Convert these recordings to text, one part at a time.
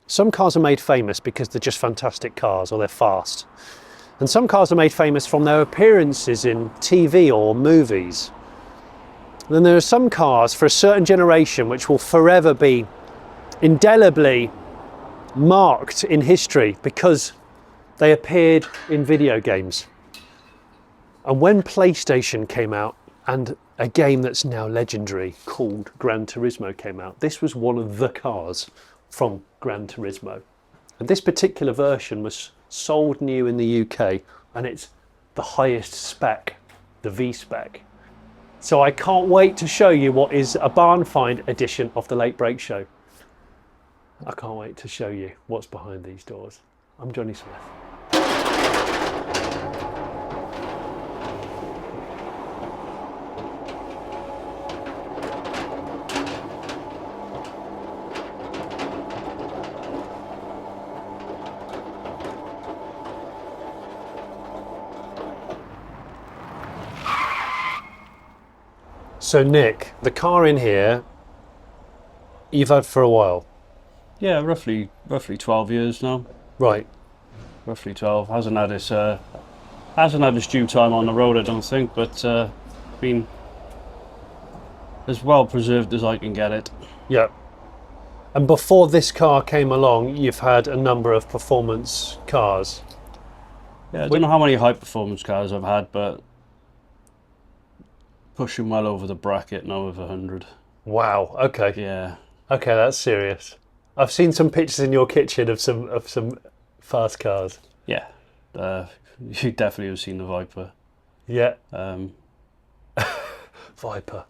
Some cars are made famous because they're just fantastic cars or they're fast. And some cars are made famous from their appearances in TV or movies. Then there are some cars for a certain generation which will forever be indelibly marked in history because they appeared in video games. And when PlayStation came out and a game that's now legendary called Gran Turismo came out, this was one of the cars from Gran Turismo. And this particular version was sold new in the UK, and it's the highest spec, the V spec. So I can't wait to show you what is a barn find edition of the Late Break Show. I can't wait to show you what's behind these doors. I'm Jonny Smith. So Nick, the car in here, you've had for a while. Yeah, roughly 12 years now. Right. Roughly 12. Hasn't had its due time on the road, I don't think, but been as well preserved as I can get it. Yeah. And before this car came along, you've had a number of performance cars. Yeah, I don't know how many high performance cars I've had, but pushing well over the bracket now of 100. Wow. Okay. Yeah. Okay, that's serious. I've seen some pictures in your kitchen of some fast cars. Yeah. You definitely have seen the Viper. Yeah. Viper.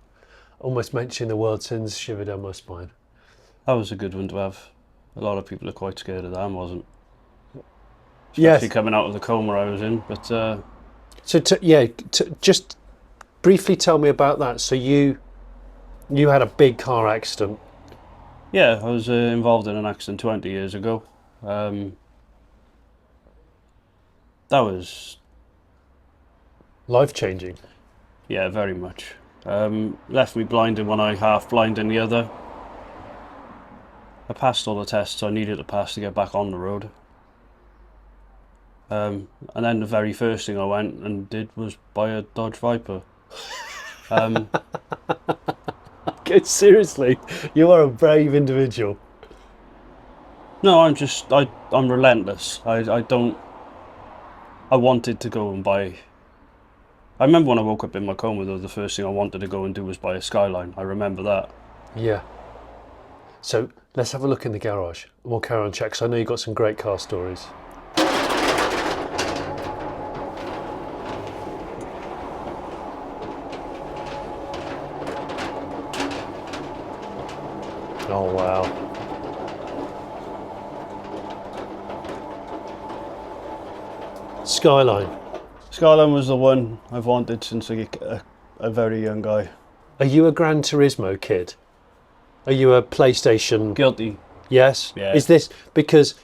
Almost mentioning the word since shivered down my spine. That was a good one to have. A lot of people are quite scared of that. I wasn't. Yes. Especially coming out of the coma I was in, but just briefly tell me about that. So you had a big car accident. yeah, I was involved in an accident 20 years ago. That was Life-changing. Yeah, very much. Left me blind in one eye, half blind in the other. I passed all the tests I needed to pass to get back on the road. And then the very first thing I went and did was buy a Dodge Viper. Seriously, you are a brave individual. No, I'm relentless. I wanted to go and buy. I remember when I woke up in my coma though, the first thing I wanted to go and do was buy a Skyline. I remember that. Yeah. So let's have a look in the garage and we'll carry on check, because I know you've got some great car stories. Oh wow. Skyline. Skyline was the one I've wanted since a very young guy. Are you a Gran Turismo kid? Are you a PlayStation? Guilty. Yes? Yeah. Is this because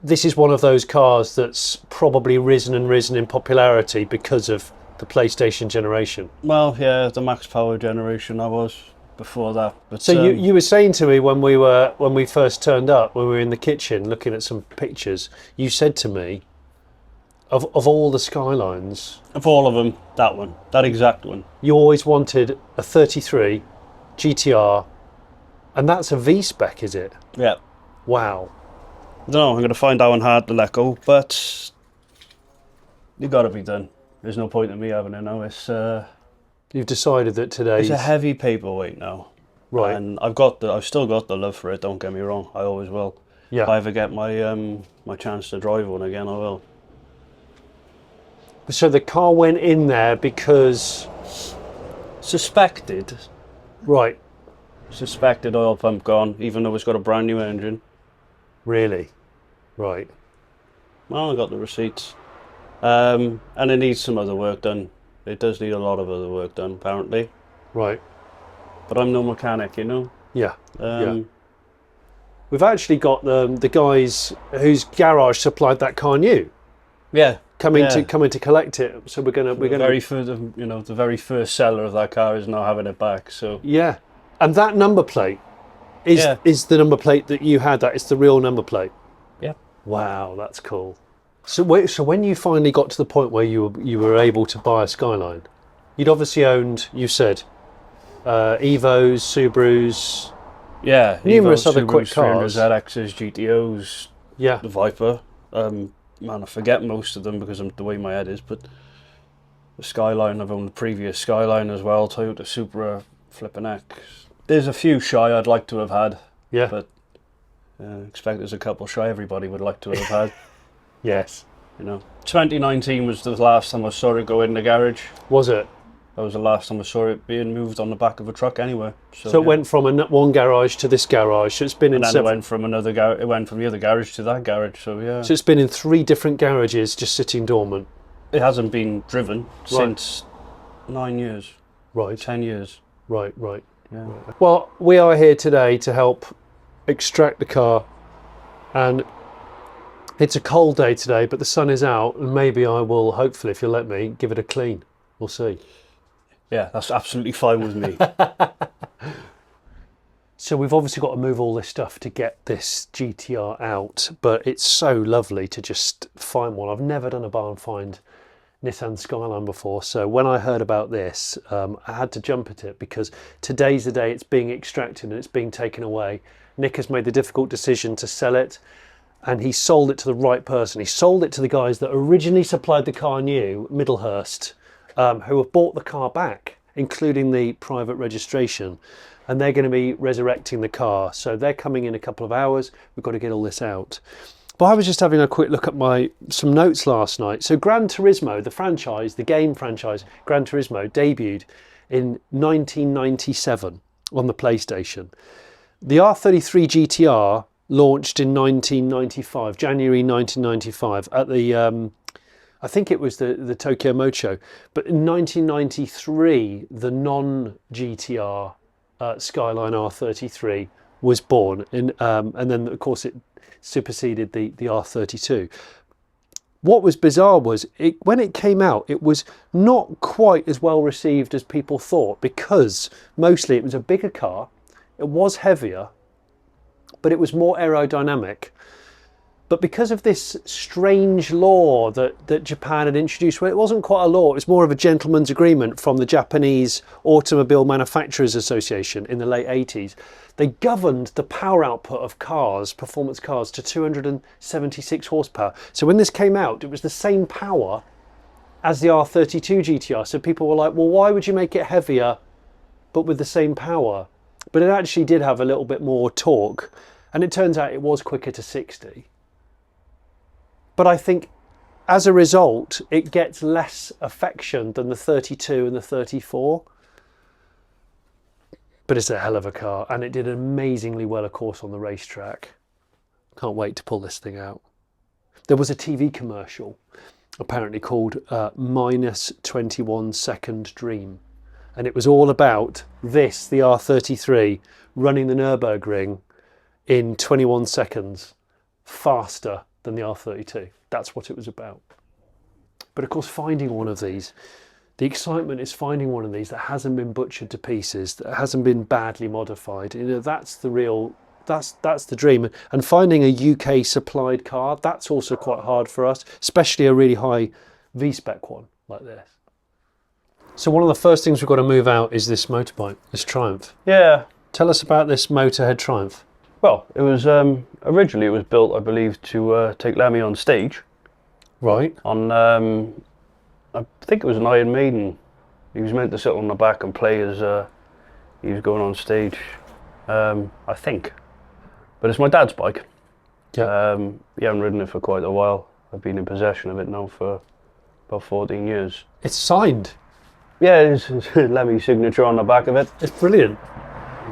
this is one of those cars that's probably risen in popularity because of the PlayStation generation? Well, yeah, the max power generation I was before that. But so you were saying to me when we first turned up, when we were in the kitchen looking at some pictures, you said to me, of all the Skylines, of all of them, that exact one. You always wanted a 33 GTR, and that's a V-spec, is it? Yeah. Wow. I don't know, I'm going to find out hard to let go, but you got to be done. There's no point in me having it now. You've decided that today it's a heavy paperweight now. Right. And I've still got the love for it, don't get me wrong. I always will. Yeah. If I ever get my chance to drive one again, I will. So the car went in there because... Suspected oil pump gone, even though it's got a brand new engine. Really? Right. Well, I got the receipts. And it needs some other work done. It does need a lot of other work done, apparently. Right. But I'm no mechanic, you know? Yeah. Yeah. We've actually got the guys whose garage supplied that car new. Yeah. Coming to collect it. So we're gonna the very first seller of that car is now having it back. So yeah. And that number plate, is the number plate that you had. That is the real number plate. Yeah. Wow, that's cool. So when you finally got to the point where you were able to buy a Skyline, you'd obviously owned, you said, Evos, Subarus, numerous other quick cars, ZXs, GTOs, yeah, the Viper. Man, I forget most of them because of the way my head is, but the Skyline, I've owned the previous Skyline as well, Toyota Supra, Flippin' X. There's a few shy I'd like to have had, yeah, but expect there's a couple shy everybody would like to have had. Yes. 2019 was the last time I saw it go in the garage. Was it? That was the last time I saw it being moved on the back of a truck anywhere. So it went from one garage to this garage. So it's been in seven. It went from another it went from the other garage to that garage. So yeah. So it's been in 3 different garages, just sitting dormant. It hasn't been driven since 9 years. Right. 10 years. Right. Yeah. Right. Well, we are here today to help extract the car, and it's a cold day today, but the sun is out, and maybe I will, hopefully, if you'll let me, give it a clean. We'll see. Yeah, that's absolutely fine with me. So we've obviously got to move all this stuff to get this GTR out, but it's so lovely to just find one. I've never done a barn find Nissan Skyline before, so when I heard about this, I had to jump at it because today's the day it's being extracted and it's being taken away. Nick has made the difficult decision to sell it, and he sold it to the right person. He sold it to the guys that originally supplied the car new, Middlehurst, who have bought the car back, including the private registration, and they're going to be resurrecting the car. So they're coming in a couple of hours. We've got to get all this out. But I was just having a quick look at some notes last night. So Gran Turismo, the franchise, the game franchise, Gran Turismo, debuted in 1997 on the PlayStation. The R33 GTR launched in 1995, January 1995, at the I think it was the Tokyo Motor Show. But in 1993, the non-GTR Skyline R33 was born, and then of course it superseded the R32. What was bizarre was when it came out, it was not quite as well received as people thought, because mostly it was a bigger car, it was heavier, but it was more aerodynamic. But because of this strange law that Japan had introduced, well, it wasn't quite a law, it was more of a gentleman's agreement from the Japanese Automobile Manufacturers Association in the late 80s. They governed the power output of cars, performance cars, to 276 horsepower. So when this came out, it was the same power as the R32 GTR. So people were like, well, why would you make it heavier but with the same power? But it actually did have a little bit more torque, and it turns out it was quicker to 60. But I think as a result, it gets less affection than the 32 and the 34. But it's a hell of a car, and it did amazingly well, of course, on the racetrack. Can't wait to pull this thing out. There was a TV commercial, apparently called Minus 21 Second Dream. And it was all about this, the R33, running the Nürburgring in 21 seconds, faster than the R32. That's what it was about. But of course, finding one of these, the excitement is finding one of these that hasn't been butchered to pieces, that hasn't been badly modified. That's the real, that's the dream. And finding a UK supplied car, that's also quite hard for us, especially a really high V-spec one like this. So one of the first things we've got to move out is this motorbike, this Triumph. Yeah. Tell us about this Motorhead Triumph. Well, it was originally it was built, I believe, to take Lemmy on stage. Right. On I think it was an Iron Maiden. He was meant to sit on the back and play as he was going on stage. I think, but it's my dad's bike. Yeah. We haven't ridden it for quite a while. I've been in possession of it now for about 14 years. It's signed. Yeah, it's Lemmy's signature on the back of it. It's brilliant.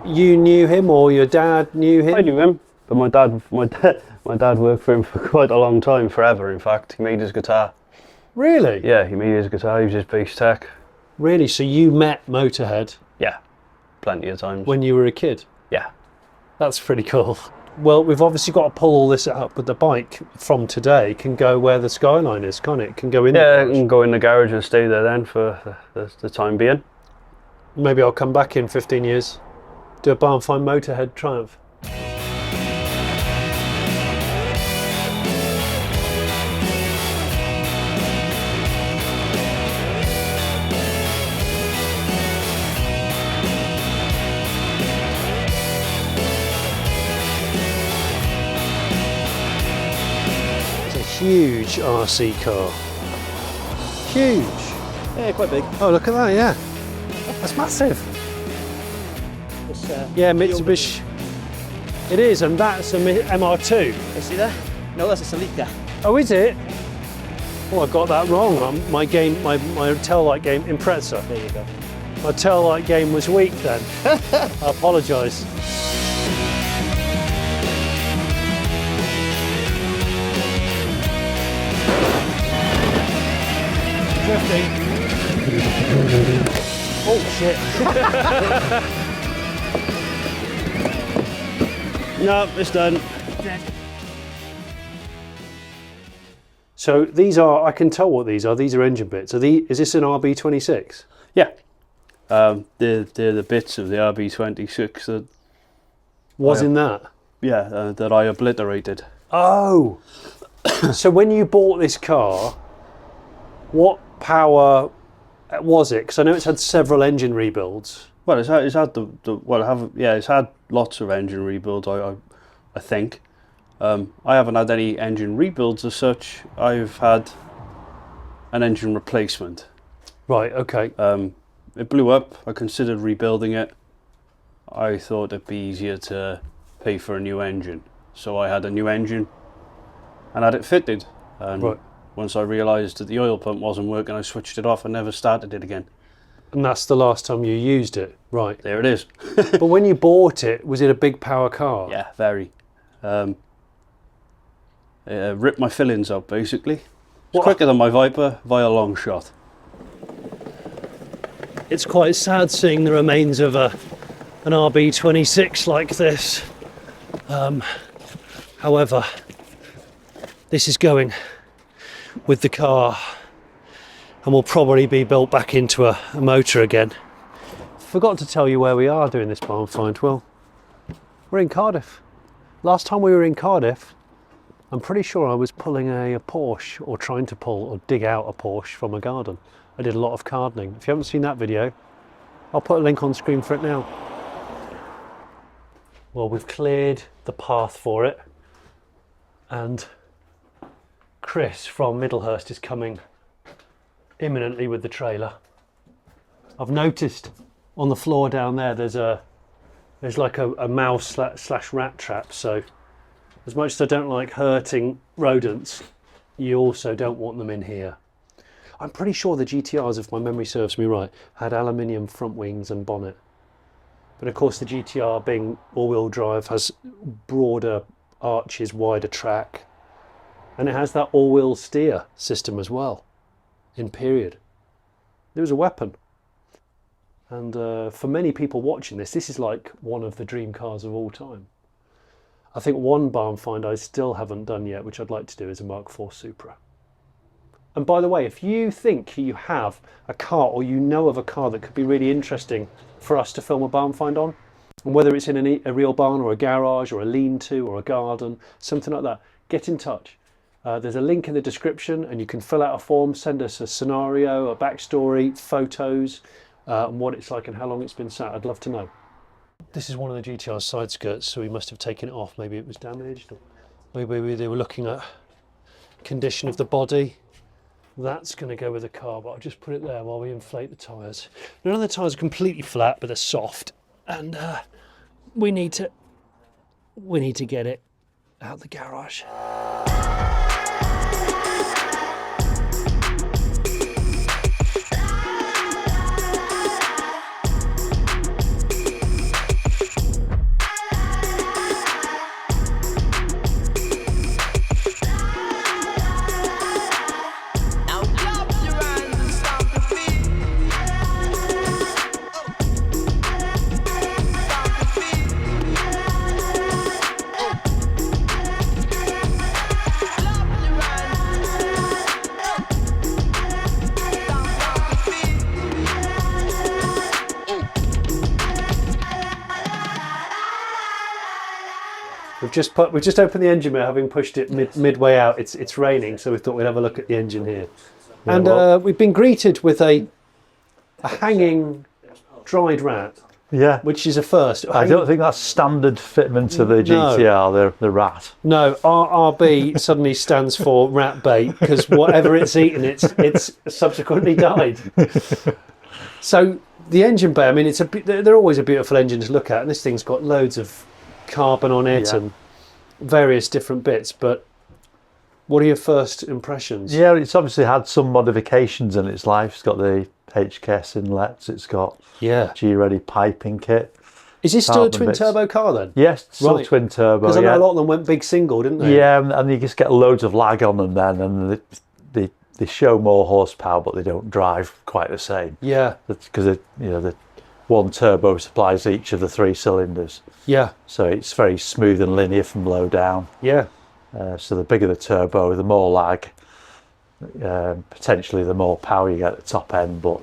You knew him, or your dad knew him? I knew him, but my dad worked for him for quite a long time, forever. In fact, he made his guitar. Really? Yeah, he made his guitar. He was his bass tech. Really? So you met Motorhead? Yeah, plenty of times. When you were a kid? Yeah. That's pretty cool. Well, we've obviously got to pull all this up, but the bike from today can go where the Skyline is, can't it? It can go in. Yeah, it can go in the garage and stay there then for the time being. Maybe I'll come back in 15 years, do a barn find Motorhead Triumph. huge RC car. Huge. Yeah, quite big. Oh, look at that, yeah. That's massive. It's, Yeah, Mitsubishi. It is, and that's a MR2. you see that? No, that's a Celica. Oh, is it? Oh, I got that wrong. My tail light game, Impreza. There you go. My tail light game was weak then. I apologise. Drifting. Oh shit. No, it's done. So these are, I can tell what these are. These are engine bits. Is this an RB26? Yeah. They're the bits of the RB26 that In that? yeah, that I obliterated. Oh. So when you bought this car, what power was it? Because I know it's had several engine rebuilds. Well, it's had it's had lots of engine rebuilds. I think. I haven't had any engine rebuilds as such. I've had an engine replacement. Right. Okay. It blew up. I considered rebuilding it. I thought it'd be easier to pay for a new engine, so I had a new engine and had it fitted. And Right. once I realised that the oil pump wasn't working, I switched it off and never started it again. And that's the last time you used it. Right. There it is. But when you bought it, was it a big power car? Yeah, very. It ripped my fillings out basically. It's What? quicker than my Viper by a long shot. It's quite sad seeing the remains of an RB26 like this. However, this is going with the car and will probably be built back into a motor again. Forgot to tell you where we are doing this barn find. Well, we're in Cardiff. Last time we were in Cardiff, I'm pretty sure I was pulling a Porsche, or trying to pull or dig out a Porsche from a garden. I did a lot of gardening. If you haven't seen that video, I'll put a link on screen for it now. Well, we've cleared the path for it, and Chris from Middlehurst is coming imminently with the trailer. I've noticed on the floor down there there's like a mouse slash rat trap, so as much as I don't like hurting rodents, you also don't want them in here. I'm pretty sure the GTRs, if my memory serves me right, had aluminium front wings and bonnet. But of course the GTR, being all-wheel drive, has broader arches, wider track, and it has that all-wheel steer system as well, in period. It was a weapon. And for many people watching this is like one of the dream cars of all time. I think one barn find I still haven't done yet, which I'd like to do, is a Mark IV Supra. And by the way, if you think you have a car, or you know of a car that could be really interesting for us to film a barn find on, and whether it's in a real barn or a garage or a lean-to or a garden, something like that, get in touch. There's a link in the description and you can fill out a form, send us a scenario, a backstory, photos, and what it's like and how long it's been sat. I'd love to know. This is one of the GTR's side skirts, so we must have taken it off. Maybe it was damaged, or maybe they were looking at condition of the body. That's going to go with the car, but I'll just put it there while we inflate the tyres. None of the tyres are completely flat, but they're soft, and we need to get it out the garage. We've just opened the engine bay, having pushed it midway out. It's raining, so we thought we'd have a look at the engine here. Yeah, and we've been greeted with a hanging dried rat Yeah. which is a first. I don't think that's standard fitment to the GTR, the rat. No, RRB suddenly stands for rat bait because whatever it's eaten, it's subsequently died. So the engine bay, I mean, they're always a beautiful engine to look at, and this thing's got loads of carbon on it and various different bits. But what are your first impressions? Yeah, it's obviously had some modifications in its life. It's got the HKS inlets. It's got G-ready piping kit. Is this still a twin turbo car then? Yes, still twin turbo. Because I know a lot of them went big single, didn't they? Yeah, and you just get loads of lag on them then, and they show more horsepower, but they don't drive quite the same. Yeah, because the one turbo supplies each of the 3 cylinders. Yeah. So it's very smooth and linear from low down. Yeah. So the bigger the turbo, the more lag, potentially the more power you get at the top end, but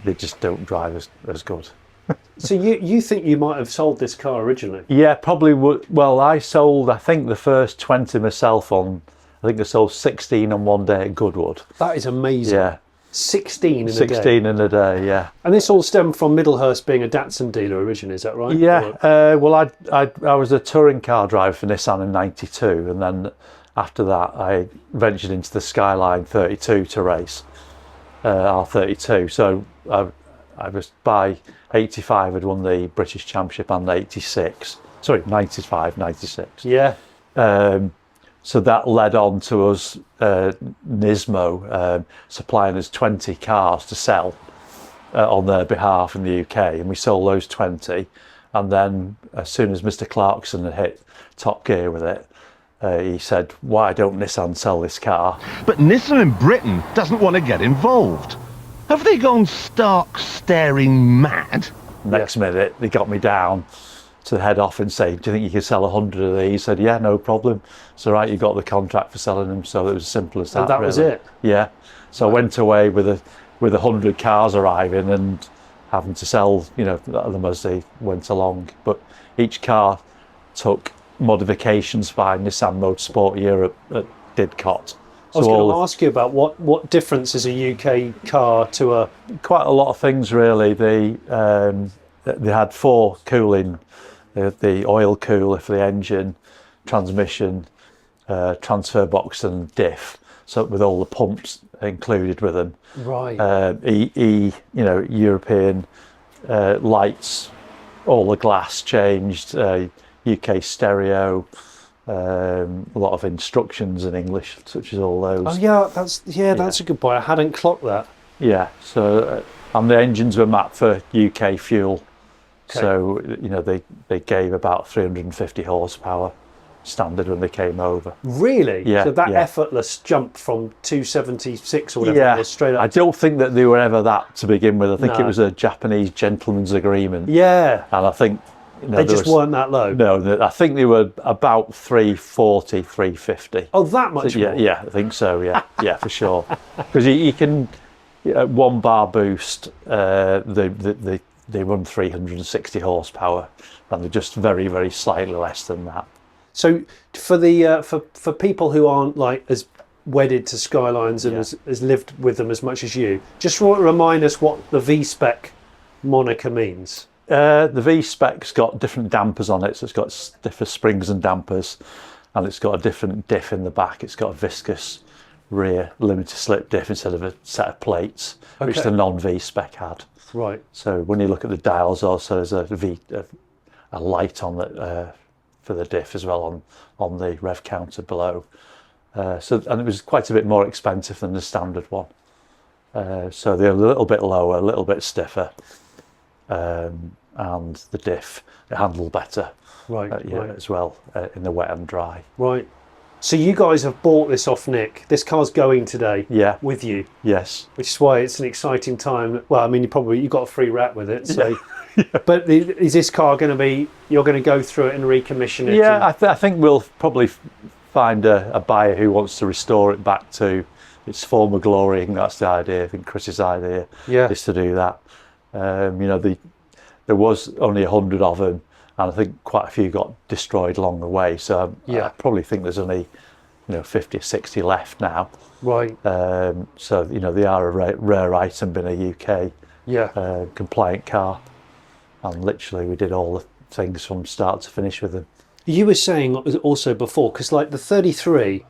they just don't drive as good. So you think you might have sold this car originally? Yeah, probably would. Well, I sold, I think, the first 20 myself I think I sold 16 on one day at Goodwood. That is amazing. Yeah. 16 in a day? 16 in a day, yeah. And this all stemmed from Middlehurst being a Datsun dealer originally, is that right? Yeah, well, I was a touring car driver for Nissan in '92, and then after that I ventured into the Skyline 32 to race, R32. So I was, by 85, I'd won the British Championship, and 86. Sorry, 95, 96. Yeah. So that led on to us, Nismo, supplying us 20 cars to sell on their behalf in the UK, and we sold those 20. And then as soon as Mr. Clarkson had hit top gear with it, he said, why don't Nissan sell this car? But Nissan in Britain doesn't want to get involved. Have they gone stark staring mad? Next minute, they got me down to the head off and say, do you think you can sell 100 of these? He said, yeah, no problem. So right, you got the contract for selling them. So it was as simple as that. And that was it? Yeah. So I went away with 100 cars arriving and having to sell, them as they went along. But each car took modifications by Nissan Motorsport Europe at Didcot. I was going to ask you about what difference is a UK car to a... Quite a lot of things, really. They had 4 cooling. The oil cooler for the engine, transmission, transfer box and diff. So with all the pumps included with them. Right. European lights, all the glass changed, UK stereo, a lot of instructions in English, such as all those. Oh yeah, that's a good point. I hadn't clocked that. Yeah. So and the engines were mapped for UK fuel. Okay. So they gave about 350 horsepower standard when they came over. Really? Yeah. So that effortless jump from 276 or whatever was straight up. I don't think that they were ever that to begin with. I think it was a Japanese gentleman's agreement. Yeah. And I think they just weren't that low. No, I think they were about 340, 350. Oh, that much more? Yeah, I think so. Yeah, yeah, for sure. Because you can 1 bar boost. They run 360 horsepower, and they're just very, very slightly less than that. So for the for people who aren't like as wedded to Skylines and has lived with them as much as you, just remind us what the V-spec moniker means. The V-spec's got different dampers on it, so it's got stiffer springs and dampers, and it's got a different diff in the back. It's got a viscous rear limited slip diff instead of a set of plates, which the non-V-spec had. Right. So when you look at the dials, also there's a light on the for the diff as well on the rev counter below. And it was quite a bit more expensive than the standard one. So they're a little bit lower, a little bit stiffer, and the diff it handled better. Right. As well in the wet and dry. Right. So you guys have bought this off Nick. This car's going today. Yeah. With you. Yes. Which is why it's an exciting time. Well, I mean, you got a free wrap with it. So, but is this car going to be? You're going to go through it and recommission it? Yeah, I think we'll probably find a buyer who wants to restore it back to its former glory. I think that's the idea. I think Chris's idea is to do that. There was only 100 of them. And I think quite a few got destroyed along the way. So I probably think there's only 50 or 60 left now. Right. So they are a rare item in a UK compliant car. and literally we did all the things from start to finish with them. You were saying also before, because like the 33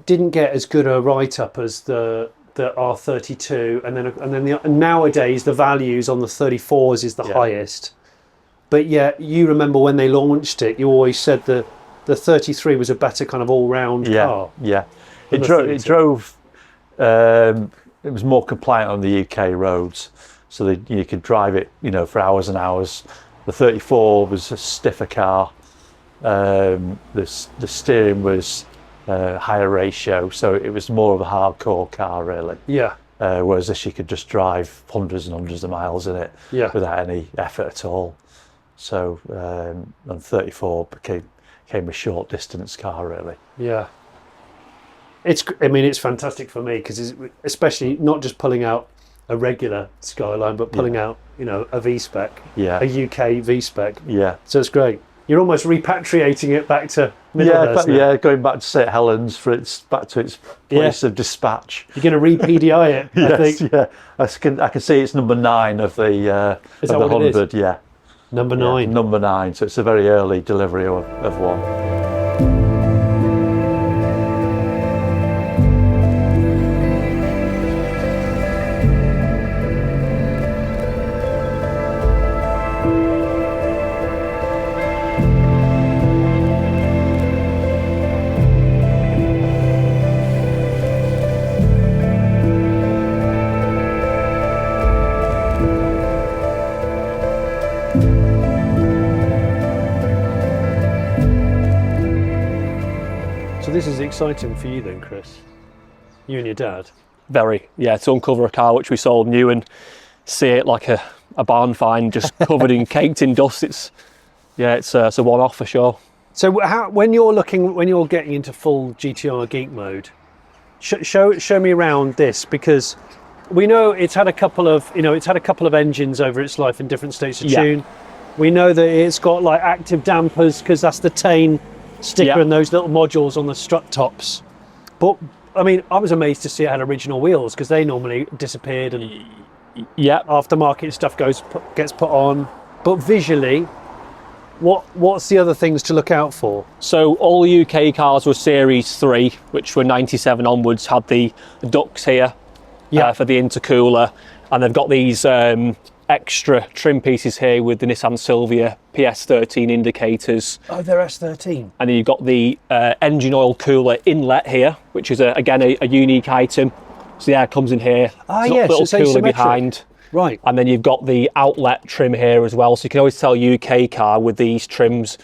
didn't get as good a write-up as the R32, and nowadays the values on the 34s is the highest. But yet you remember when they launched it, you always said the 33 was a better kind of all-round car. Yeah, it drove. It was more compliant on the UK roads, so that you could drive it, for hours and hours. The 34 was a stiffer car. The steering was higher ratio, so it was more of a hardcore car, really. Yeah. Whereas this, you could just drive hundreds and hundreds of miles in it without any effort at all. So, and 34 became a short distance car, really. Yeah. It's fantastic for me because it's especially not just pulling out a regular Skyline, but pulling out, a V-spec, a UK V-spec. Yeah. So it's great. You're almost repatriating it back to Middlehurst now. Going back to St Helens for back to its place of dispatch. You're going to re-PDI it, I think. Yeah. I can see it's number 9 of the Is that of the what it 100. is? Yeah. Number 9. Number 9. So it's a very early delivery of one. This is exciting for you then, Chris. You and your dad. Very, yeah, to uncover a car which we sold new and see it like a barn find, just covered in caked in dust. It's a one-off for sure. So when you're getting into full GTR geek mode, show me around this, because we know it's had a couple of engines over its life in different states of tune. We know that it's got like active dampers because that's the Tane sticker and those little modules on the strut tops. But I mean, I was amazed to see it had original wheels because they normally disappeared and aftermarket stuff gets put on. But visually, what's the other things to look out for? So all the UK cars were Series 3, which were 97 onwards, had the ducts here for the intercooler, and they've got these extra trim pieces here with the Nissan Silvia PS13 indicators. Oh, they're S13. And then you've got the engine oil cooler inlet here, which is again a unique item. So the air comes in here. Yes, little it's cooler asymmetric behind. Right. And then you've got the outlet trim here as well. So you can always tell UK car with these trims,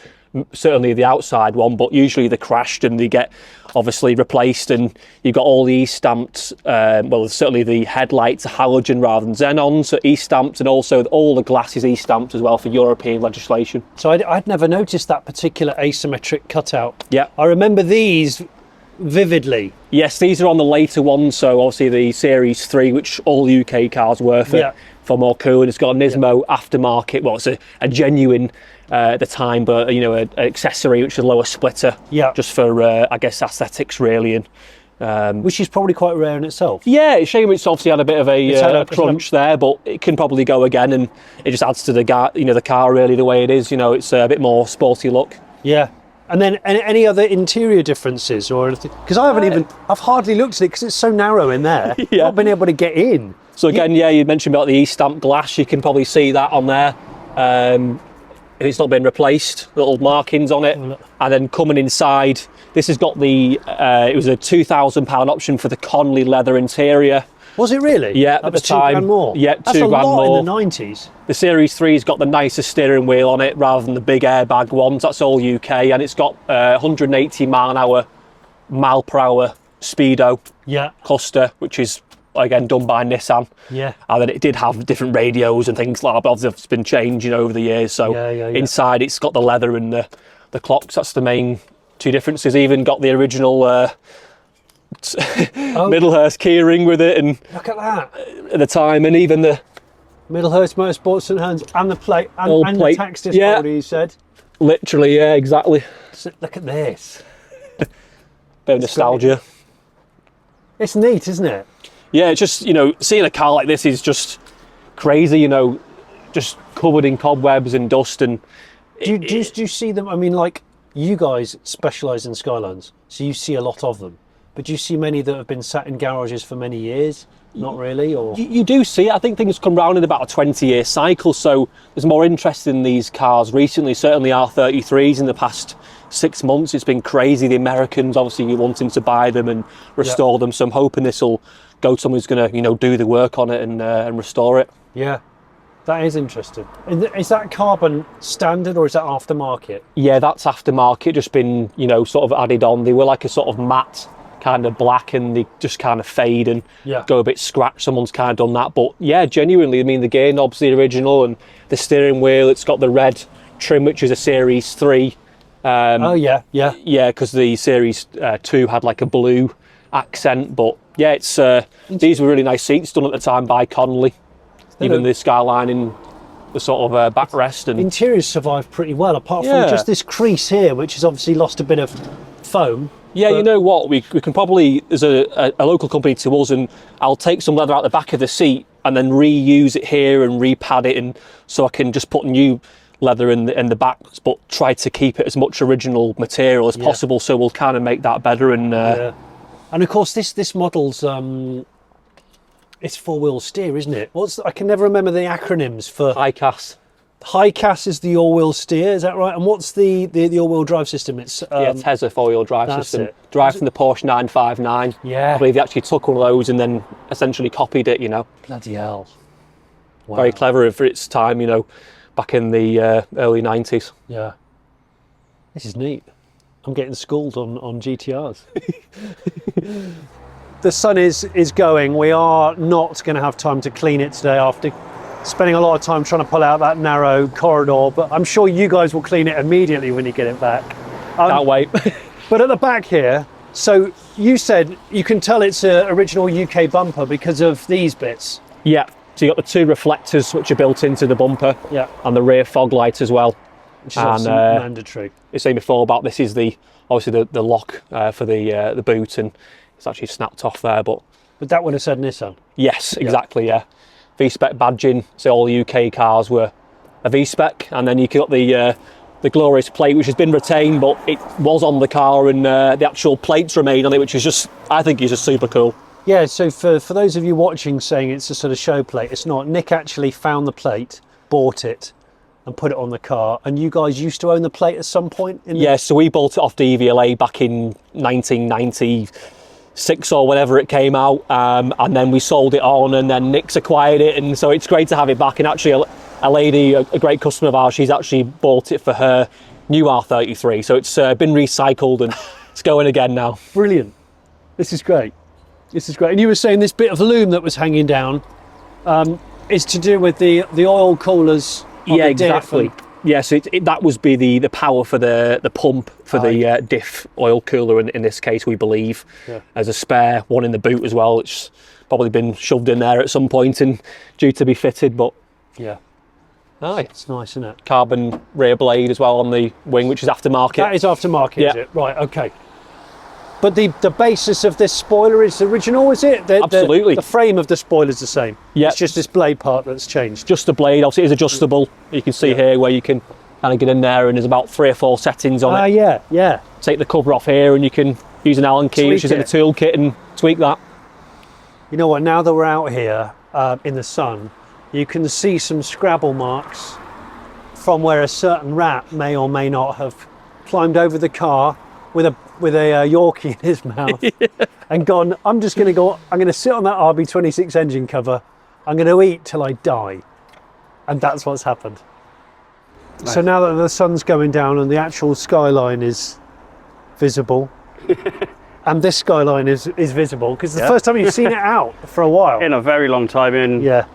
certainly the outside one, but usually they're crashed and they get obviously replaced, and you've got all the stamped, certainly the headlights are halogen rather than xenon, so stamped, and also all the glass is stamped as well for European legislation. So I'd never noticed that particular asymmetric cutout. Yeah. I remember these vividly. Yes, these are on the later ones, so obviously the Series 3, which all UK cars were for more cool, and it's got a Nismo aftermarket, well, it's a genuine at the time, but an accessory which is a lower splitter, just for I guess aesthetics really, and which is probably quite rare in itself. Yeah, it's a shame it's obviously had a bit of a crunch there, but it can probably go again, and it just adds to the car really the way it is. It's a bit more sporty look. Yeah. And then any other interior differences or anything? Because I've hardly looked at it because it's so narrow in there. I've not been able to get in. So again, you mentioned about the stamp glass. You can probably see that on there. If it's not been replaced, little markings on it. And then coming inside, this has got it was a £2,000 option for the Conley leather interior. Was it really? Yeah, at the time. £2,000 more? Yeah, That's £2,000 a lot more. in the 90s. The Series 3's got the nicer steering wheel on it rather than the big airbag ones. That's all UK, and it's got 180 mile per hour speedo cluster, which is again done by Nissan. Yeah. And then it did have different radios and things like that, but obviously it's been changing over the years. So inside it's got the leather and the clocks. That's the main two differences. Even got the original Middlehurst keyring with it, and look at that at the time, and even the Middlehurst Motorsports St Helens and the plate and the tax disc holder, you said. Literally, yeah, exactly. So look at this. Bit of nostalgia. Great. It's neat, isn't it? Yeah, it's just seeing a car like this is just crazy. Just covered in cobwebs and dust. And Do you see them? I mean, like, you guys specialise in Skylines, so you see a lot of them. But do you see many that have been sat in garages for many years? Not really, or you do see it. I think things come round in about a 20-year cycle, so there's more interest in these cars recently. Certainly R33s in the past 6 months. It's been crazy. The Americans obviously wanting to buy them and restore them. So I'm hoping this will go to someone who's going to, you know, do the work on it and restore it. Yeah, that is interesting. And is that carbon standard or is that aftermarket? Yeah, that's aftermarket. Just been, you know, sort of added on. They were like a sort of matte kind of black, and they just kind of fade and go a bit scratched. Someone's kind of done that, but yeah, genuinely, I mean, the gear knob's the original, and the steering wheel, it's got the red trim, which is a Series 3. Yeah, because the Series 2 had like a blue accent, but yeah, it's these were really nice seats done at the time by Connolly. Even the skyline in the sort of backrest, and interiors survived pretty well, apart from just this crease here, which has obviously lost a bit of foam. Yeah, you know what? We can probably, there's a local company to us, and I'll take some leather out the back of the seat and then reuse it here and repad it, and so I can just put new leather in the back, but try to keep it as much original material as possible. So we'll kind of make that better. And and of course, this model's it's four-wheel steer, isn't it? I can never remember the acronyms for ICAS. HiCAS is the all-wheel steer, is that right? And what's the all-wheel drive system? It's Tesla four-wheel drive system. Drive from the Porsche 959. Yeah. I believe they actually took one of those and then essentially copied it, you know. Bloody hell. Wow. Very clever for its time, you know, back in the early 90s. Yeah. This is neat. I'm getting schooled on GTRs. The sun is going. We are not going to have time to clean it today after spending a lot of time trying to pull out that narrow corridor, but I'm sure you guys will clean it immediately when you get it back. Can't wait. But at the back here, so you said you can tell it's an original UK bumper because of these bits. Yeah, so you've got the two reflectors which are built into the bumper, and the rear fog light as well. Which is obviously mandatory. You were saying before about this is obviously the lock for the boot, and it's actually snapped off there, but that would have said Nissan. Yes, exactly, yeah. V-spec badging, so all UK cars were a V-spec, and then you got the glorious plate, which has been retained, but it was on the car, and the actual plates remain on it, which is just, I think, is just super cool. Yeah, so for those of you watching saying it's a sort of show plate, it's not. Nick actually found the plate, bought it, and put it on the car. And you guys used to own the plate at some point? So we bought it off DVLA back in 1996 or whenever it came out, and then we sold it on, and then Nick's acquired it, and so it's great to have it back. And actually a lady, a great customer of ours, she's actually bought it for her new R33, so it's been recycled and it's going again now. Brilliant. This is great. And you were saying this bit of loom that was hanging down is to do with the oil coolers on the exactly. Yeah, so that would be the power for the pump for the diff oil cooler in this case, we believe. As a spare one in the boot as well, it's probably been shoved in there at some point and due to be fitted, but it's nice, isn't it? Carbon rear blade as well on the wing, which is aftermarket. That is aftermarket, is it? Right, okay. But the basis of this spoiler is original, is it? Absolutely. The frame of the spoiler is the same. Yeah. It's just this blade part that's changed. Just the blade, obviously it is adjustable. You can see here where you can kind of get in there, and there's about 3 or 4 settings on it. Yeah. Take the cover off here and you can use an Allen key, which is in the toolkit, and tweak that. You know what, now that we're out here in the sun, you can see some Scrabble marks from where a certain rat may or may not have climbed over the car with a Yorkie in his mouth and gone, I'm going to sit on that RB26 engine cover, I'm going to eat till I die. And that's what's happened. Nice. So now that the sun's going down and the actual skyline is visible, and this skyline is visible, because it's the first time you've seen it out for a while. In a very long time. Yeah.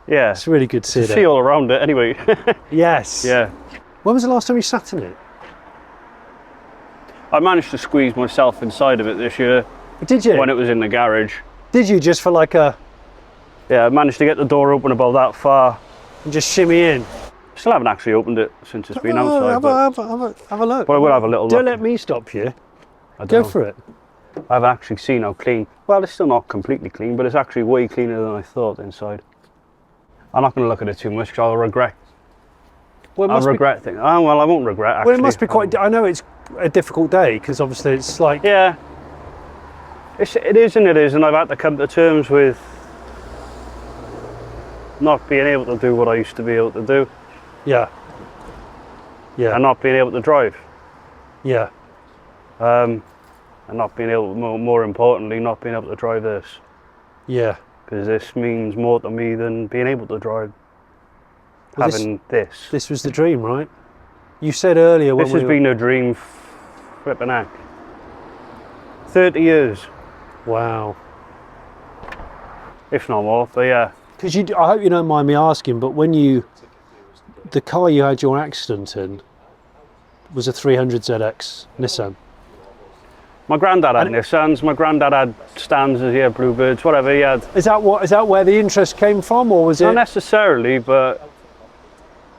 It's really good to see it. See all around it anyway. Yes. Yeah. When was the last time you sat in it? I managed to squeeze myself inside of it this year. Did you? When it was in the garage. Did you, just for like a... Yeah, I managed to get the door open about that far. And just shimmy in? Still haven't actually opened it since it's been outside. Have a look. But I will have a little look. Don't let me stop you. Go for it. I've actually seen how clean. Well, it's still not completely clean, but it's actually way cleaner than I thought inside. I'm not going to look at it too much because I'll regret Well, it I must be, regret things. Oh, well, I won't regret, actually. well, it must be quite. I know it's a difficult day because obviously it's like. Yeah. It is and it isn't. I've had to come to terms with not being able to do what I used to be able to do. Yeah. Yeah. And not being able to drive. Yeah. And not being able, more importantly, not being able to drive this. Yeah. Because this means more to me than being able to drive. Well, Having this. This was the dream, right? You said earlier when This has been a dream flipping heck. 30 years, Wow. if not more, but yeah. Because I hope you don't mind me asking, but the car you had your accident in was a 300ZX Nissan. My granddad had Nissans, my granddad had Stanzas, yeah, Bluebirds, whatever he had. Is that where the interest came from, or was Not it? necessarily, but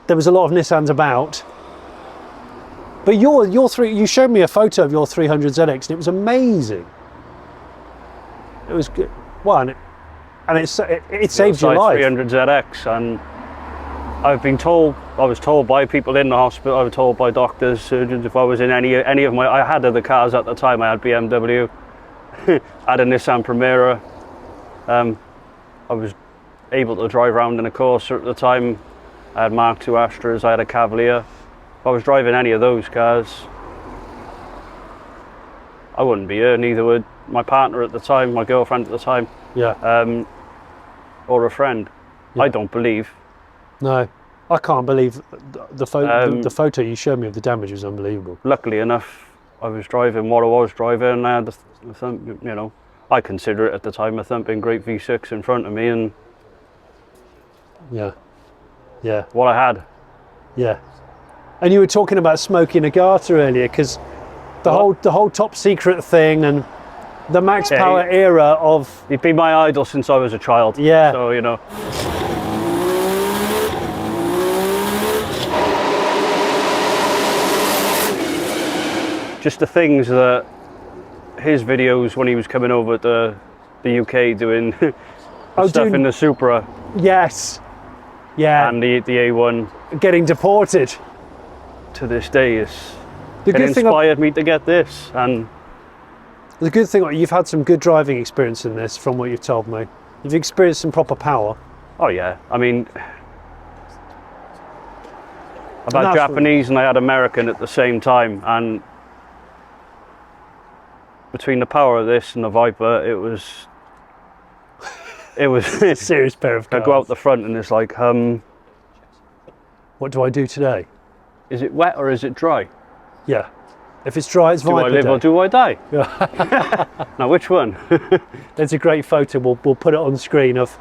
There was a lot of Nissans about. But you showed me a photo of your 300ZX and it was amazing. It was good. Well, and it saved your life. 300ZX, and I was told by people in the hospital, I was told by doctors, surgeons, if I was in any of I had other cars at the time. I had BMW, I had a Nissan Primera. I was able to drive around in a Corsa at the time. I had Mark II Astras, I had a Cavalier. If I was driving any of those cars, I wouldn't be here, neither would my partner at the time, my girlfriend at the time, Yeah. or a friend. Yeah. I don't believe. No, I can't believe the photo you showed me of the damage was unbelievable. Luckily enough, I was driving what I was driving, and I had the thump, you know, I consider it at the time a thumping great V6 in front of me, and Yeah. Yeah. what I had. Yeah. And you were talking about smoking a garter earlier, because the whole top secret thing and the max power era of. He'd been my idol since I was a child. Yeah. So, you know. Just the things that his videos when he was coming over to the UK doing stuff in the Supra. Yes. Yeah. And the A1 getting deported. to this day is The good thing inspired me to get this. And the good thing, you've had some good driving experience in this from what you've told me. You've experienced some proper power. oh yeah, I mean, I've had Japanese and I had American at the same time, and between the power of this and the Viper, it was a serious pair of cars. I go out the front and it's like, What do I do today? is it wet or is it dry? Yeah. If it's dry, it's Do I Viper live day. or do I die? Now, which one? There's a great photo. We'll put it on the screen of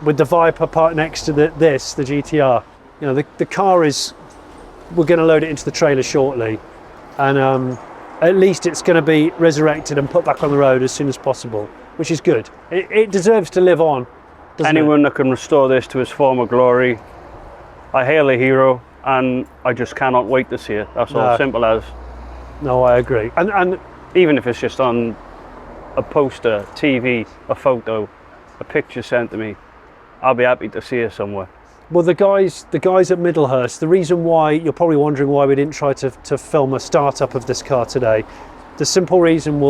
with the Viper part next to the GTR. You know, the car is. We're going to load it into the trailer shortly, and at least it's going to be resurrected and put back on the road as soon as possible, which is good. It deserves to live on. Anyone that can restore this to its former glory, I hail a hero, and I just cannot wait to see it. That's all, simple as. No, I agree. And even if it's just on a poster, TV, a photo, a picture sent to me, I'll be happy to see it somewhere. well, the guys at Middlehurst, the reason why you're probably wondering why we didn't try to film a startup of this car today, the simple reason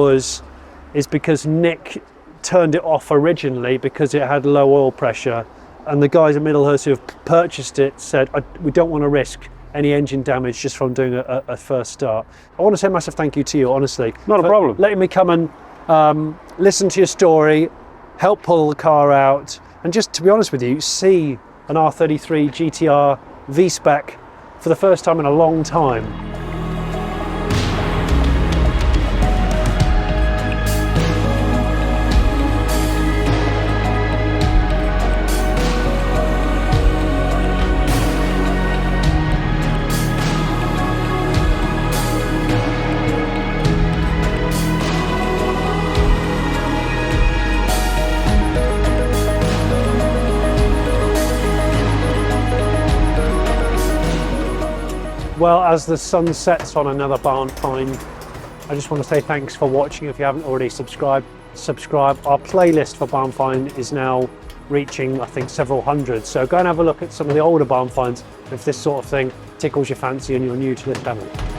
is because Nick turned it off originally because it had low oil pressure, and the guys at Middlehurst who have purchased it said we don't want to risk any engine damage just from doing a first start. I want to say a massive thank you to you, honestly. Not a problem. Letting me come and listen to your story, help pull the car out, and just to be honest with you, see an R33 GTR V-Spec for the first time in a long time. Well, as the sun sets on another barn find, I just want to say thanks for watching. If you haven't already subscribed. Our playlist for barn find is now reaching, I think, several hundred. So go and have a look at some of the older barn finds if this sort of thing tickles your fancy and you're new to this channel.